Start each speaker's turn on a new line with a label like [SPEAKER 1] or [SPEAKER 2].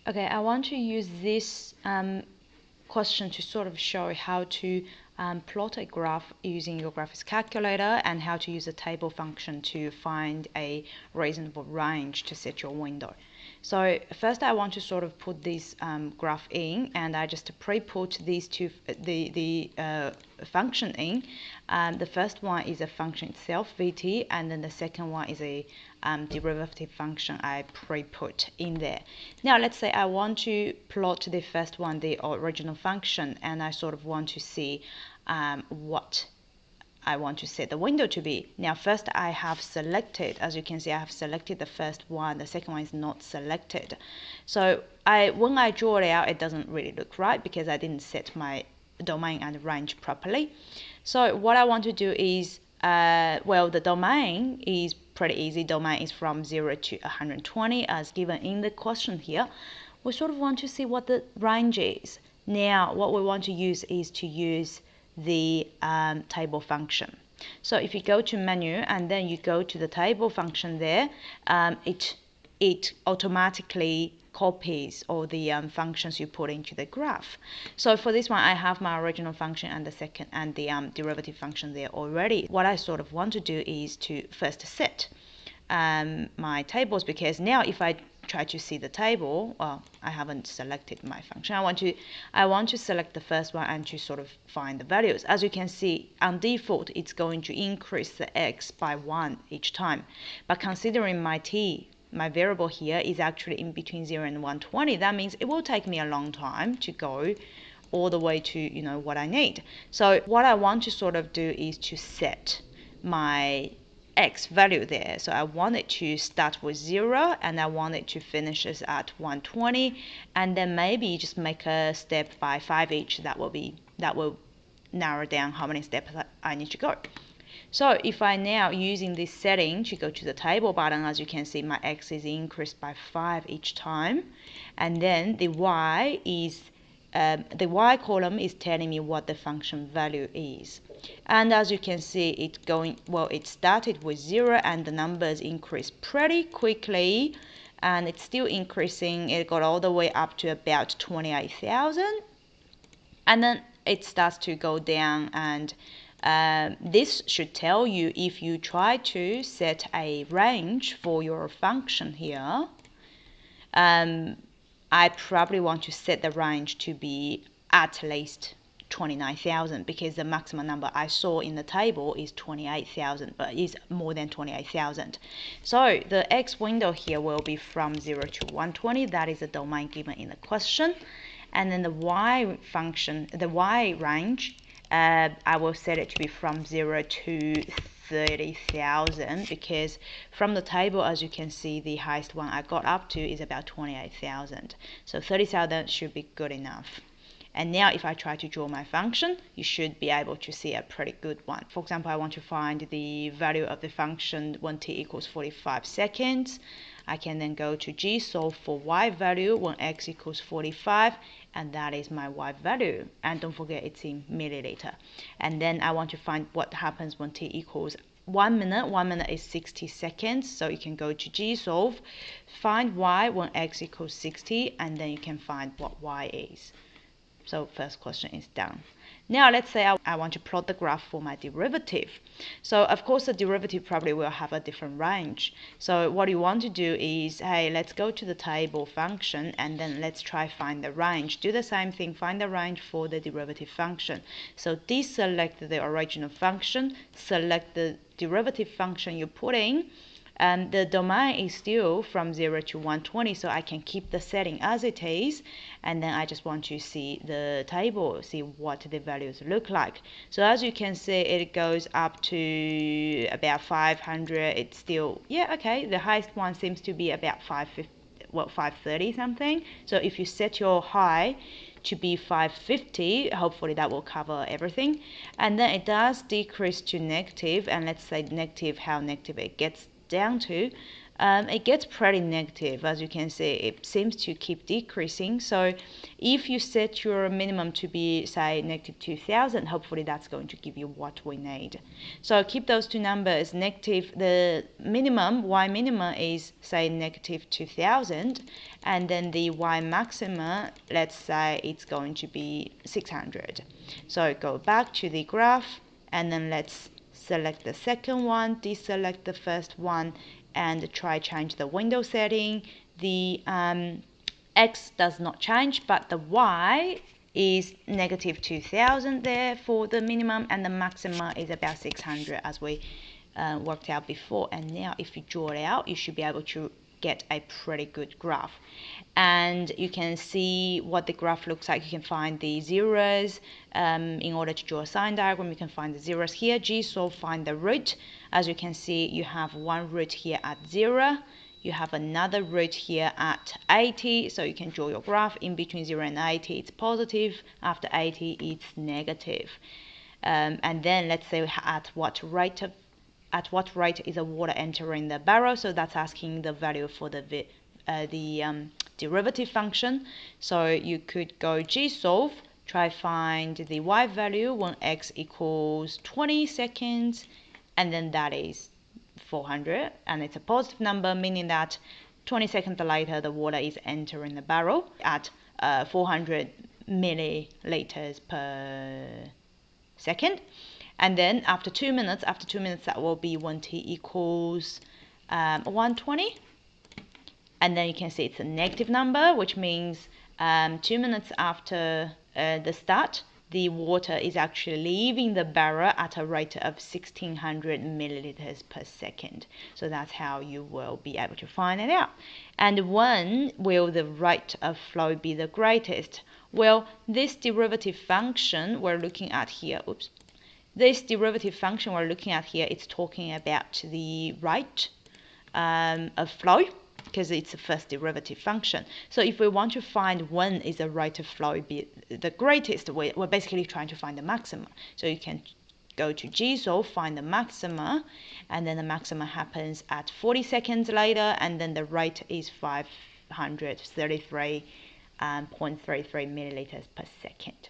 [SPEAKER 1] Okay, I want to use this question to sort of show how to plot a graph using your graphics calculator and how to use a table function to find a reasonable range to set your window. So first I want to sort of put this graph in, and I just pre-put these two, the function in. The first one is a function itself, vt, and then the second one is a derivative function I pre-put in there. Now let's say I want to plot the first one, the original function, and I sort of want to see what I want to set the window to be. Now first I have selected, as you can see, I have selected the first one, the second one is not selected. So when I draw it out, it doesn't really look right because I didn't set my domain and range properly. So what I want to do is, well, the domain is pretty easy. Domain is from 0 to 120 as given in the question here. We sort of want to see what the range is. Now what we want to use is to use the table function. So if you go to menu and then you go to the table function there, it automatically copies all the functions you put into the graph. So for this one, I have my original function and the second and the derivative function there already. What I sort of want to do is to first set my tables, because now if I try to see the table, well, I haven't selected my function. I want to select the first one and to sort of find the values. As you can see, on default, it's going to increase the x by 1 each time. But considering my t, my variable here, is actually in between 0 and 120, that means it will take me a long time to go all the way to, you know, what I need. So what I want to sort of do is to set my x value there. So I want it to start with 0 and I want it to finish at 120, and then maybe just make a step by 5 each. That will narrow down how many steps I need to go. So if I now using this setting to go to the table button, as you can see, my x is increased by 5 each time, and then the y is the y column is telling me what the function value is. And as you can see, it started with 0 and the numbers increased pretty quickly, and it's still increasing. It got all the way up to about 28,000, and then it starts to go down, and this should tell you if you try to set a range for your function here. I probably want to set the range to be at least 29,000, because the maximum number I saw in the table is 28,000, but is more than 28,000. So the x window here will be from 0 to 120. That is the domain given in the question. And then the y function, the y range, I will set it to be from 0 to 30,000, because from the table, as you can see, the highest one I got up to is about 28,000. So 30,000 should be good enough. And now if I try to draw my function, you should be able to see a pretty good one. For example, I want to find the value of the function when t equals 45 seconds. I can then go to gsolve for y value when x equals 45, and that is my y value. And don't forget, it's in milliliter. And then I want to find what happens when t equals 1 minute. 1 minute is 60 seconds, so you can go to gsolve, find y when x equals 60, and then you can find what y is. So first question is done. Now let's say I want to plot the graph for my derivative. So of course the derivative probably will have a different range. So what you want to do is, hey, let's go to the table function and then let's try find the range. Do the same thing, find the range for the derivative function. So deselect the original function, select the derivative function you put in, and the domain is still from 0 to 120, so I can keep the setting as it is, and then I just want to see the table, see what the values look like. So as you can see, it goes up to about 500. It's still, yeah, okay, the highest one seems to be about 530 something. So if you set your high to be 550, hopefully that will cover everything. And then it does decrease to negative, and let's say negative, how negative it gets down to it gets pretty negative. As you can see, it seems to keep decreasing. So if you set your minimum to be, say, negative 2000, hopefully that's going to give you what we need. So keep those two numbers. Negative, the minimum, y minima is, say, negative 2000, and then the y maxima, let's say it's going to be 600. So go back to the graph, and then let's select the second one, deselect the first one, and try change the window setting. The x does not change, but the y is negative 2000 there for the minimum, and the maxima is about 600 as we worked out before. And now if you draw it out, you should be able to get a pretty good graph. And you can see what the graph looks like. You can find the zeros. In order to draw a sine diagram, you can find the zeros here. Gsolve, find the root. As you can see, you have one root here at 0. You have another root here at 80. So you can draw your graph. In between 0 and 80, it's positive. After 80, it's negative. And then let's say at what rate is the water entering the barrel. So that's asking the value for the derivative function. So you could go Gsolve, try find the y value when x equals 20 seconds, and then that is 400, and it's a positive number, meaning that 20 seconds later the water is entering the barrel at 400 milliliters per second. And then after 2 minutes, that will be when t equals 120. And then you can see it's a negative number, which means 2 minutes after the start, the water is actually leaving the barrel at a rate of 1600 milliliters per second. So that's how you will be able to find it out. And when will the rate of flow be the greatest? Well, this derivative function we're looking at here, it's talking about the rate of flow, because it's the first derivative function. So if we want to find when is the rate of flow be the greatest, we're basically trying to find the maxima. So you can go to Gsolve, find the maxima, and then the maxima happens at 40 seconds later, and then the rate is 533.33 milliliters per second.